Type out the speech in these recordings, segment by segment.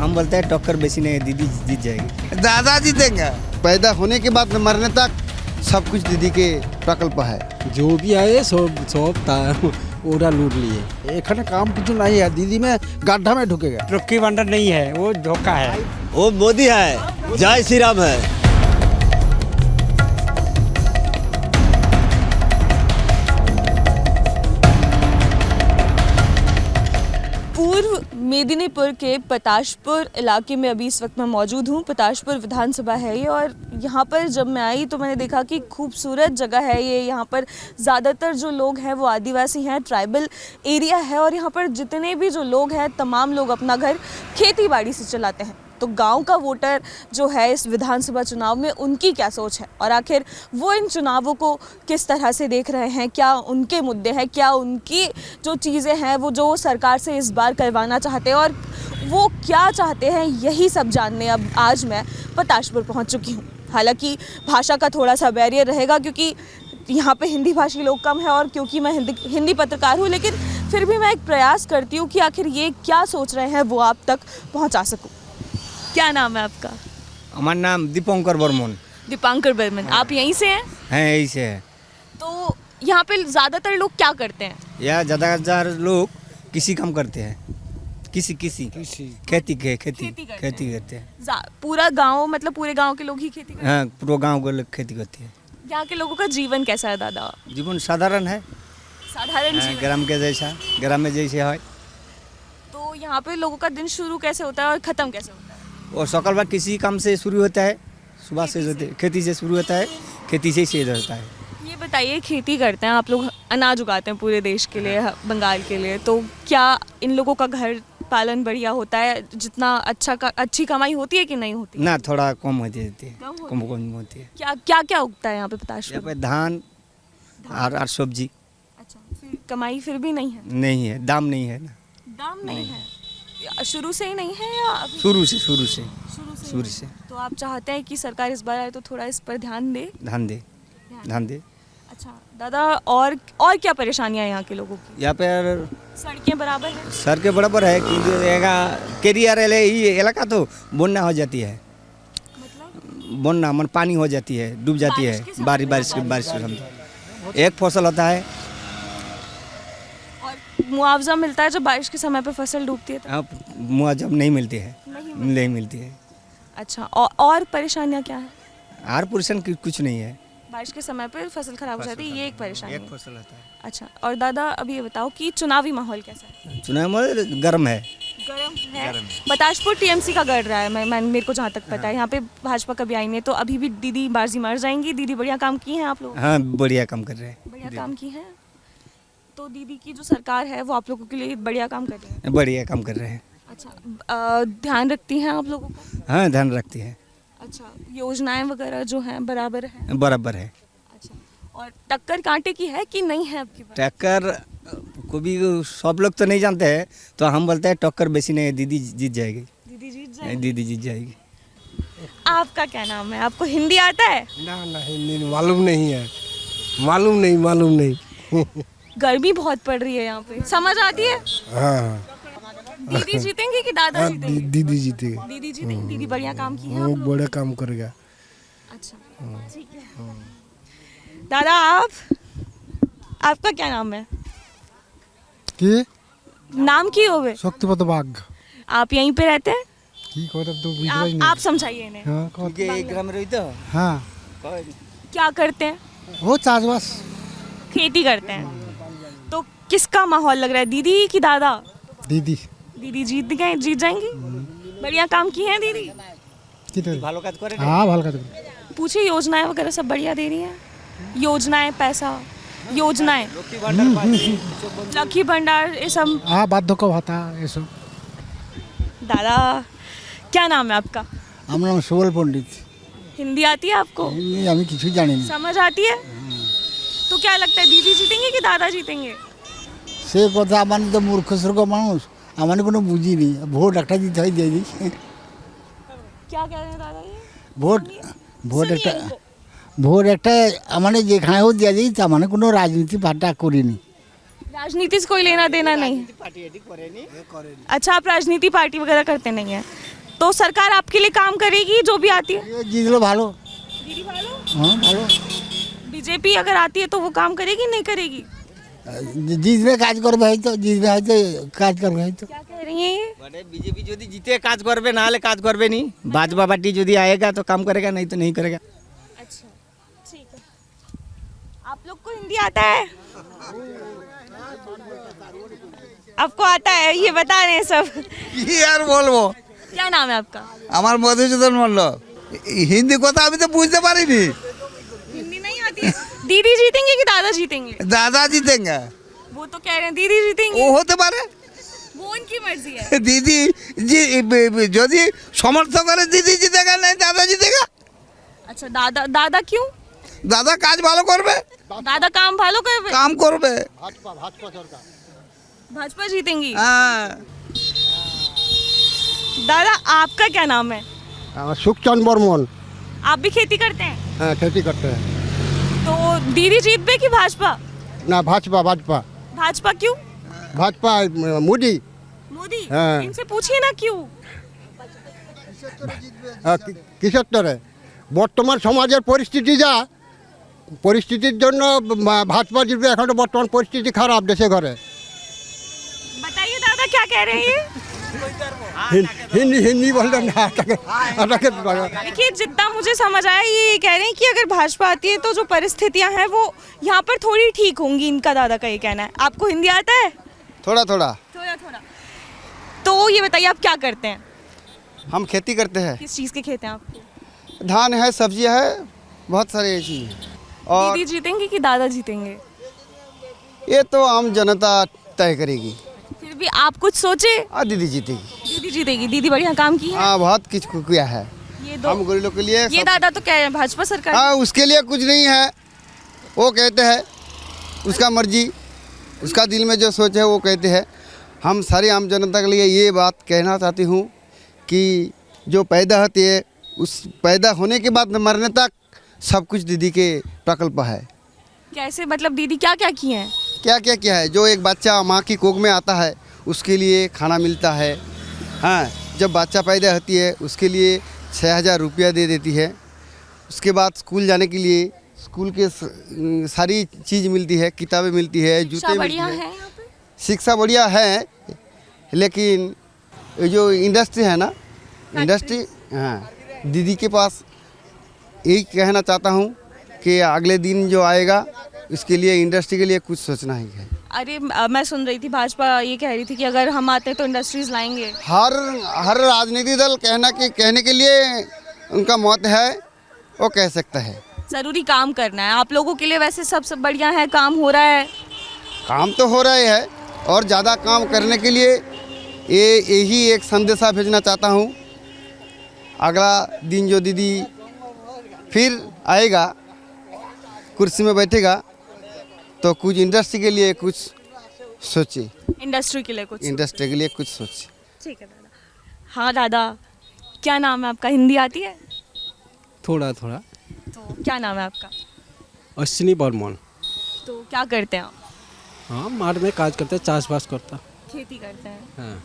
हम बोलते हैं टक्कर बेसी नहीं, दीदी जीत जाएगी। दादा जीतेंगे। पैदा होने के बाद मरने तक सब कुछ दीदी के प्रकल्प है। जो भी आए सब ओरा लूट लिए। एखने काम कुछ नहीं है, दीदी में गड्ढा में ढुकेगा। लक्की भंडार नहीं है, वो धोखा है। वो मोदी है, जय श्री राम है। पूर्व मेदिनीपुर के पताशपुर इलाके में अभी इस वक्त मैं मौजूद हूँ। पताशपुर विधानसभा है ये, और यहाँ पर जब मैं आई तो मैंने देखा कि खूबसूरत जगह है ये। यहाँ पर ज़्यादातर जो लोग हैं वो आदिवासी हैं, ट्राइबल एरिया है, और यहाँ पर जितने भी जो लोग हैं तमाम लोग अपना घर खेती बाड़ी से चलाते हैं। तो गांव का वोटर जो है इस विधानसभा चुनाव में उनकी क्या सोच है, और आखिर वो इन चुनावों को किस तरह से देख रहे हैं, क्या उनके मुद्दे हैं, क्या उनकी जो चीज़ें हैं वो जो सरकार से इस बार करवाना चाहते हैं, और वो क्या चाहते हैं, यही सब जानने अब आज मैं पताशपुर पहुंच चुकी हूं। हालांकि भाषा का थोड़ा सा बैरियर रहेगा क्योंकि यहाँ पे हिंदी भाषी लोग कम है, और क्योंकि मैं हिंदी पत्रकार हूँ, लेकिन फिर भी मैं एक प्रयास करती हूँ कि आखिर ये क्या सोच रहे हैं वो आप तक पहुँचा सकूँ। क्या नाम है आपका? हमारा नाम दीपंकर बर्मन। दीपांकर बर्मन। आप यहीं से हैं? यही से है। तो यहाँ पे ज़्यादातर लोग क्या करते हैं? या ज़्यादातर लोग किसी काम करते हैं, किसी खेती करते हैं। पूरा गांव, मतलब पूरे गांव के लोग ही खेती करते हैं? हाँ, पूरा गांव के लोग खेती करते हैं। यहाँ के लोगों का जीवन कैसा है दादा? जीवन साधारण है, साधारण जीवन। ग्राम के जैसा, ग्राम में जैसे है। तो यहाँ पे लोगों का दिन शुरू कैसे होता है और ख़त्म कैसे होता है? और सकाल बार किसी काम से शुरू होता है, सुबह से खेती से शुरू होता है, खेती से ही शेष होता है। ये बताइए, खेती करते हैं आप लोग, अनाज उगाते हैं पूरे देश के लिए, बंगाल के लिए, तो क्या इन लोगों का घर पालन बढ़िया होता है? जितना अच्छी कमाई होती है कि नहीं होती? ना, थोड़ा कम होती है, कम होती है। क्या क्या उगता है यहाँ पे पताशपुर? यहाँ पे धान और सब्जी। अच्छा, फिर कमाई फिर भी नहीं है? नहीं है, दाम नहीं है ना। दाम नहीं है? शुरू से ही नहीं है या अभी? शुरू से। तो आप चाहते हैं कि सरकार इस बार आए तो थोड़ा इस पर ध्यान दे? ध्यान दे। अच्छा दादा, और क्या परेशानियां यहाँ के लोगों की? यहाँ पर सड़कें बराबर है? सड़कें बराबर है, केरियर इलाका तो बन्ना हो जाती है। मतलब बन्ना मन पानी हो जाती है, डूब जाती है बारिश के समय। एक फसल होता है और मुआवजा मिलता है जब बारिश के समय पे फसल डूबती है तो? अब मुआवजा नहीं मिलती है, नहीं मिलती है। अच्छा, और परेशानियाँ क्या है? और परेशान कुछ नहीं है। बारिश के समय पे फसल खराब हो जाती है, ये एक परेशानी है। फसल होता है। अच्छा, और दादा अभी ये बताओ कि चुनावी माहौल कैसा है? चुनाव में गर्म है। गर्म है। बताशपुर टीएमसी का गढ़ रहा है, मेरे को जहाँ तक पता है। यहाँ पे भाजपा कभी आई नहीं, तो अभी भी दीदी बाजी मार जाएंगी? दीदी बढ़िया काम की हैं आप लोग? हाँ, बढ़िया काम कर रहे हैं। बढ़िया काम की है। तो दीदी की जो सरकार है वो आप लोगों के लिए बढ़िया काम कर रही है? बढ़िया काम कर रहे हैं। अच्छा, ध्यान रखती हैं आप लोगों का? हाँ, ध्यान रखती है। अच्छा, योजनाएं वगैरह जो हैं बराबर है? बराबर है। अच्छा, और टक्कर कांटे की है कि नहीं है आपकी बात? टक्कर को भी सब लोग तो नहीं जानते हैं, तो हम बोलते हैं टक्कर बेसी नहीं, दीदी जीत जाएगी। दीदी जीत जाएगी? दीदी जीत जाएगी। आपका क्या नाम है? आपको हिंदी आता है? ना हिंदी मालूम नहीं है, मालूम नहीं। गर्मी बहुत पड़ रही है यहाँ पे, समझ आती है? हाँ, दीदी जीतेंगे कि दादा जीतेंगे? दीदी जीतेगी। दीदी जीतेंगी। दीदी बढ़िया काम की है वो बड़ा काम करेगा। अच्छा, ठीक है। दादा, आपका क्या नाम है? কি नाम की होवे? शक्तिपत बाघ। आप यहीं पे रहते हैं? কি কথা তো বুঝলাই না। आप समझाइए इन्हें। हाँ, क्योंकि एक ग्राम में रहते हो। हाँ, क्या करते हैं? वो चासबास खेती करते हैं। तो किसका माहौल लग रहा है, दीदी कि दादा? दीदी। दीदी जीत जाएंगी? बढ़िया काम की है दीदी? ভালো কাজ করে। हाँ, ভালো কথা। पूछिए, योजनाएं वगैरह सब बढ़िया दे रही हैं? योजनाएं, पैसा, योजनाएं, लकी भंडार, ये सब? हाँ, बाध्यक भाता ये सब। दादा, क्या नाम है आपका? আমার নাম সুবল পণ্ডিত। हिंदी आती है आपको? আমি কিছুই জানি না। समझ आती है? तो क्या लगता है, दीदी जीतेंगे कि दादा जीतेंगे? সে কথা আমার তো মূর্খ সুর্খ মানুষ, আমার কোনো বুঝিনি। ভোট একটা দিতে হয়, দিয়ে দিই। क्या कह रहे हैं दादा ये? ভোট একটা আমার যেখানেও দিয়ে দিই, তার মানে কোনো রাজনীতি পার্টি করিনি। राजनीति से कोई लेना देना नहीं? अच्छा, आप राजनीति पार्टी वगैरह करते नहीं हैं? तो सरकार आपके लिए काम करेगी जो भी आती है? ये जीत लो भालो। दीदी भालो, हाँ भालो बीजेपी अगर आती है तो वो काम करेगी नहीं करेगी? जिसमें काज करबे है तो जिसमें है तो काज करबे है तो क्या कह रही हैं ये? बड़े बीजेपी যদি জিতে কাজ করবে না হলে কাজ করবে নি भाजपा पार्टी যদি आएगा तो काम करेगा नहीं तो नहीं करेगा। अच्छा ठीक है। आप लोग को हिंदी आता है? आपको आता है, ये बता रहे हैं सब। কি আর বলবো क्या नाम है आपका? আমার মধুসূদন মল্ল হিন্দি কথা আমি তো বুঝতে পারিনি। हिंदी नहीं आती है? दीदी जीतेंगे कि दादा जीतेंगे? দাদা জিতেঙ্গা वो तो कह रहे हैं दीदी जीतेंगे। ও হতে পারে वो उनकी मर्जी है। দিদি যদি সমর্থ করে দিদি জিতেগা নাই দাদা জিতেগা। अच्छा दादा, दादा क्यों? দাদা কাজ ভালো করবে दादा काम भालो कर, কাম করবে। भाजपा जीतेंगी। হ্যাঁ दादा आपका क्या नाम है? सुखचंद बर्मन। आप भी खेती करते हैं? हाँ खेती करते हैं। तो दीदी जीत पे कि भाजपा? ना भाजपा भाजपा भाजपा क्यों? भाजपा मोदी। मोदी? हाँ। इनसे पूछिए ना क्यों? কিসের তরে বর্তমান সমাজের পরিস্থিতি যা পরিস্থিতির জন্য ভাজপা জিতবে। এখন তো বর্তমান পরিস্থিতি খারাপ দেশে ঘরে। बताइए दादा क्या कह रहे हैं ये? हिंदी हिंदी बोल रहे देखिए जितना मुझे समझ आया ये कह रहे हैं कि अगर भाजपा आती है तो जो परिस्थितियां हैं वो यहाँ पर थोड़ी ठीक होंगी, इनका दादा का ये कहना है। आपको हिंदी आता है? थोड़ा थोड़ा थोड़ा थोड़ा। तो ये बताइए आप क्या करते हैं? हम खेती करते हैं। किस चीज़ के खेत हैं आपके? धान है सब्जियां है बहुत सारे चीज़ हैं। और दीदी जीतेंगे कि दादा जीतेंगे? ये तो आम जनता तय करेगी। फिर भी आप कुछ सोचे। दीदी जीतेगी। दीदी जीतेगी, दीदी बढ़िया काम की है। हाँ बहुत कुछ किया है। ये दो हम गरीबों के लिए ये सब- दादा तो कह रहे हैं भाजपा सरकार। हाँ उसके लिए कुछ नहीं है, वो कहते हैं उसका मर्जी, उसका दिल में जो सोच है वो कहते हैं। हम सारी आम जनता के लिए ये बात कहना चाहती हूँ कि जो पैदा होती है उस पैदा होने के बाद मरने तक सब कुछ दीदी के प्रकल्प है। कैसे मतलब दीदी क्या क्या किए हैं? क्या क्या किया है? जो एक बच्चा माँ की कोख में आता है उसके लिए खाना मिलता है। हाँ जब बच्चा पैदा होती है उसके लिए 6,000 रुपया दे देती है। उसके बाद स्कूल जाने के लिए स्कूल के सारी चीज़ मिलती है, किताबें मिलती है, जूते शिक्षा मिलती बढ़िया है। है यहाँ पे? शिक्षा बढ़िया है लेकिन ये जो इंडस्ट्री है ना इंडस्ट्री, हाँ दीदी के पास यही कहना चाहता हूँ कि अगले दिन जो आएगा इसके लिए इंडस्ट्री के लिए कुछ सोचना ही है। अरे मैं सुन रही थी भाजपा ये कह रही थी कि अगर हम आते तो इंडस्ट्रीज लाएंगे। हर राजनीतिक दल कहने के लिए उनका मत है, वो कह सकता है। ज़रूरी काम करना है आप लोगों के लिए, वैसे सब बढ़िया है, काम हो रहा है। काम तो हो रहा है और ज़्यादा काम करने के लिए यही एक संदेशा भेजना चाहता हूँ। अगला दिन जो दीदी फिर आएगा कुर्सी में बैठेगा तो कुछ इंडस्ट्री के लिए कुछ सोचे, इंडस्ट्री के लिए कुछ। इंडस्ट्री के लिए कुछ सोचे। ठीक है दादा। हाँ दादा क्या नाम है आपका? हिंदी आती है? थोड़ा थोड़ा। तो क्या नाम है आपका? अश्विनी बर्मन। तो क्या करते हैं आप? हाँ माठ में काज करते हैं, चाष बास करता। खेती करते हैं। हाँ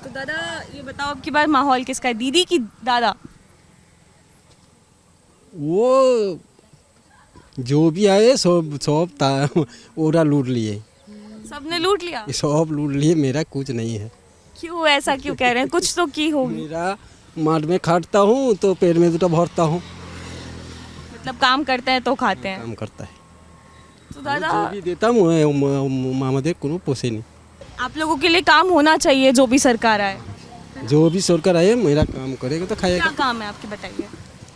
तो दादा ये बताओ अब की बार माहौल किसका है, दीदी की दादा? वो जो भी आए सब ओरा लूट लिए, सबने लूट लिया? सब लूट लिए, मेरा कुछ नहीं है। क्यों ऐसा क्यों कह रहे हैं? कुछ तो की होगी। मेरा माठ में खाटता हूँ तो पेड़ में दूटा भरता हूँ, मतलब काम करते हैं तो खाते हैं। काम करता है। तो दादा जो भी देता हूँ मामदे को पोसे नहीं। आप लोगों के लिए काम होना चाहिए जो भी सरकार आए। जो भी सरकार आए मेरा काम करेगा तो क्या खाएगा। काम है आपके बताइए?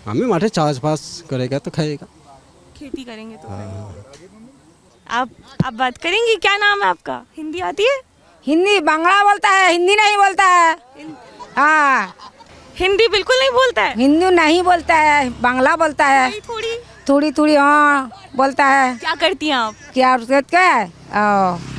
हमें माठे चाष बास करेगा तो खाएगा। खेती करेंगे तो आप बात करेंगे? क्या नाम है आपका? हिंदी आती है? हिंदी बांग्ला बोलता है, हिंदी नहीं बोलता है। हाँ हिंदी बिल्कुल नहीं बोलता है? हिंदी नहीं बोलता है, बांग्ला बोलता है थोड़ी थोड़ी थोड़ी। हाँ बोलता है। क्या करती हैं आप? क्या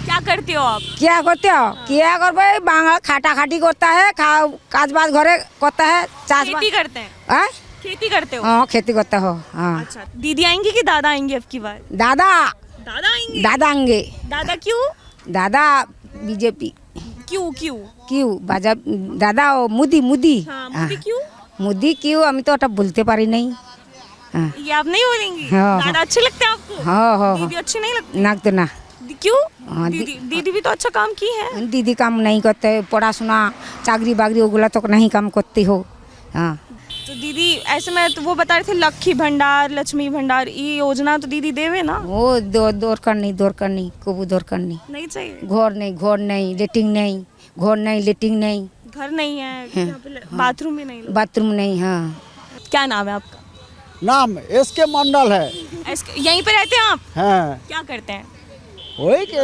क्या करते हो आप? क्या करते हो? क्या कर भाई बांग्ला खाटा खाटी करता है, काज बाज घरे करता है, चाष खेती करते हैं? हाँ खेती करते हो? हाँ खेती करता हो। हाँ अच्छा दीदी आएंगी कि दादा आएंगे अब की बार? दादा दादा आएंगे। दादा आएंगे। दादा क्यों? दादा बीजेपी। क्यों क्यों क्यों बाजा दादा ও মুদি মুদি हाँ मोदी क्यों মুদি क्यों আমি তো ওটা বলতে পারি নাই হ্যাঁ ये आप नहीं बोलेंगी हाँ, दादा अच्छे लगते हैं आपको हाँ हाँ दीदी अच्छी नहीं लगती না তো না क्यों हाँ, दीदी दीदी भी तो अच्छा काम की है दीदी काम नहीं करते पढ़ाशुना चाकरी बाकरी ओगुला तो नहीं काम करती हो हाँ तो दीदी ऐसे में तो वो बता रहे थे लक्ष्मी भंडार लक्ष्मी भंडार ये योजना तो दीदी देवे ना वो दौड़ करनी कबू दौड़ करनी नहीं चाहिए घर नहीं लेटिंग नहीं घर नहीं लेटिंग नहीं घर नहीं है यहाँ पे बाथरूम भी नहीं बाथरूम नहीं हाँ क्या नाम है आपका नाम एसके मंडल है। यहीं पे रहते हैं आप हाँ क्या करते हैं वही के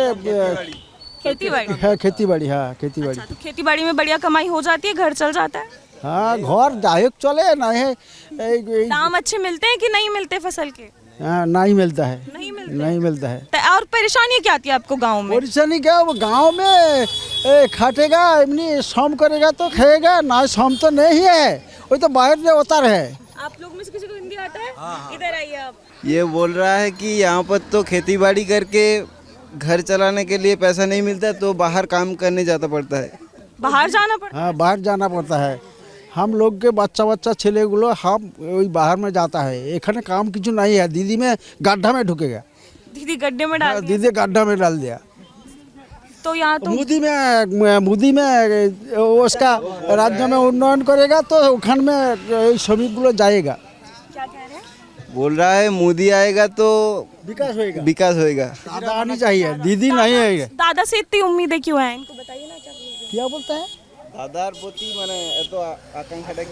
खेती बाड़ी है खेती बाड़ी। हाँ खेती बाड़ी। अच्छा, तो खेती बाड़ी में बढ़िया कमाई हो जाती है घर चल जाता है हाँ घर जाए चले नहीं दाम अच्छे मिलते हैं कि नहीं मिलते फसल के हाँ नहीं मिलता है नहीं मिलते है। तो और परेशानी क्या आती है आपको गांव में परेशानी क्या वो गांव में खाटेगा इतनी श्रम करेगा तो खाएगा ना श्रम तो नहीं है वो तो बाहर से होता रहे। आप लोग में से किसी को हिंदी आता है इधर आइए आप ये बोल रहा है कि यहाँ पर तो खेती बाड़ी करके घर चलाने के लिए पैसा नहीं मिलता तो बाहर काम करने जाता पड़ता है। बाहर जाना पड़ता हाँ बाहर जाना पड़ता है। हम लोग के बच्चा ছেলেগুলো हम वही बाहर में जाता है এখানে काम কিছু नहीं है। दीदी में गड्ढा में ढुकेगा दीदी गड्ढे में डाल दिया। दीदी गड्ढा में डाल दिया तो यहाँ तो मुदी में उसका राज्य में उन्नयन करेगा तो उखान में श्रमिकগুলো जाएगा। क्या कह रहे हैं बोल रहा है मोदी आएगा तो विकास होएगा। दादा आनी चाहिए दीदी नहीं आएगा। दादा से इतनी उम्मीदें क्यों हैं इनको बताइए ना क्या बोलता है দাদার প্রতি মানে এত আকাঙ্ক্ষাটা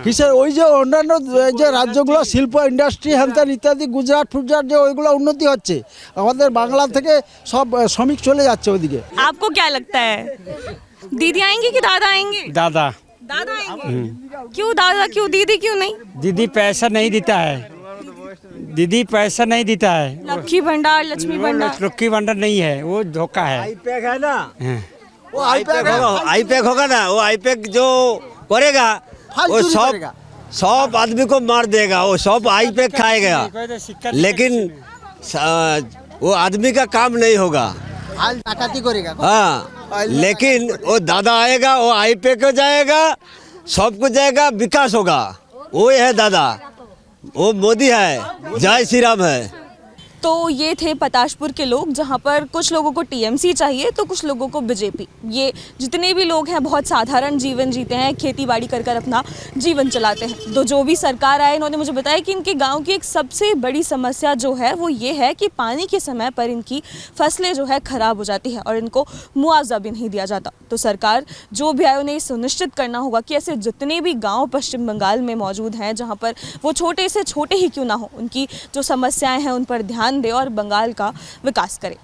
কিসের ওই যে অন্যান্য যে রাজ্যগুলো শিল্প ইন্ডাস্ট্রি হ্যান ইত্যাদি গুজরাট ফুজরাট যে ওইগুলো উন্নতি হচ্ছে আমাদের বাংলা থেকে সব শ্রমিক চলে যাচ্ছে ওদিকে। आपको क्या लगता है दीदी आएंगी कि दादा आएंगे दादा दादा आएंगे क्यों दादा क्यों दीदी क्यों नहीं दीदी पैसा नहीं देता है दीदी पैसा नहीं देता है लक्ष्मी भंडार लक्ष्मी भंडार लक्ष्मी भंडार नहीं है वो धोखा है आईपैक है ना हाँ। वो आईपैक होगा ना वो आईपैक जो करेगा वो सब आदमी को मार देगा वो सब आईपैक खाएगा लेकिन वो आदमी का काम नहीं होगा हाँ लेकिन वो दादा आएगा वो आईपैक हो जाएगा सब कुछ जाएगा विकास होगा वो है दादा वो मोदी है जय श्री राम है। तो ये थे पताशपुर के लोग जहाँ पर कुछ लोगों को टीएमसी चाहिए तो कुछ लोगों को बीजेपी। ये जितने भी लोग हैं बहुत साधारण जीवन जीते हैं खेती बाड़ी कर कर अपना जीवन चलाते हैं। तो जो भी सरकार आए इन्होंने मुझे बताया कि इनके गांव की एक सबसे बड़ी समस्या जो है वो ये है कि पानी के समय पर इनकी फसलें जो है ख़राब हो जाती है और इनको मुआवजा भी नहीं दिया जाता। तो सरकार जो भी आए उन्हें सुनिश्चित करना होगा कि ऐसे जितने भी गाँव पश्चिम बंगाल में मौजूद हैं जहाँ पर वो छोटे से छोटे ही क्यों ना हो उनकी जो समस्याएँ हैं उन पर ध्यान दे और बंगाल का विकास करे।